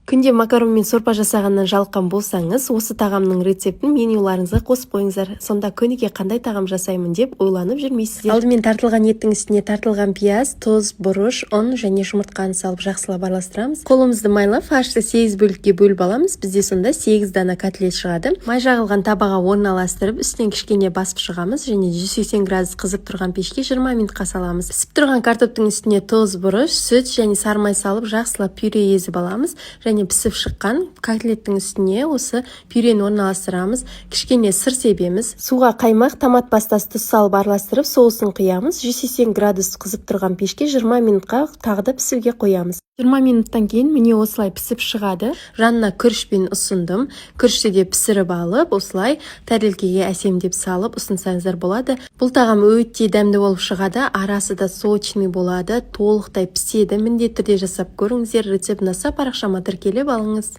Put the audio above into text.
Күнде макарон мен сорпа жасағаннан жалыққан болсаңыз, осы тағамның рецептін менюларыңызға қосып қойыңыздар. Сонда күніге қандай тағам жасаймын деп ойланып жүрмейсіздер. Алдымен тартылған еттің үстіне тартылған пияз, тұз, бұрыш, ұн және жұмыртқаны салып жақсылап араластырамыз. Қолымызды майлап, фаршты 8 бөлікке бөліп аламыз. Бізде сонда 8 дана котлет шығады. Май жағылған табаға орналастырып, үстінен кішкене басып шығамыз және 180 градус қызып тұрған пешке 20 минутқа саламыз. Пісіп тұрған картоптың үстіне тұз, бұрыш, сүт және сары май салып жақсылап пюре езіп аламыз. Және пісіп шыққан котлеттің үстіне осы пюрені орналастырамыз. Кішкене сыр себеміз. Суға қаймақ, томат пастасы, тұз салып араластырып, соусын құямыз. 180 градус қызып тұрған пешке 20 минутқа тағы да пісуге қоямыз. 20 минуттан кейін міне осылай пісіп шығады. Жанына күрішпен ұсындым. Күрішті де пісіріп алып, осылай тәрелкеге әсемдеп салып ұсынсаңыздар болады. Бұл тағам өте дәмді болып шығады. Арасы да сочный болады, толықтай піседі. Міндетті түрде жасап көріңіздер. Рецепт ұнаса парақшама тіркеліп алыңыз.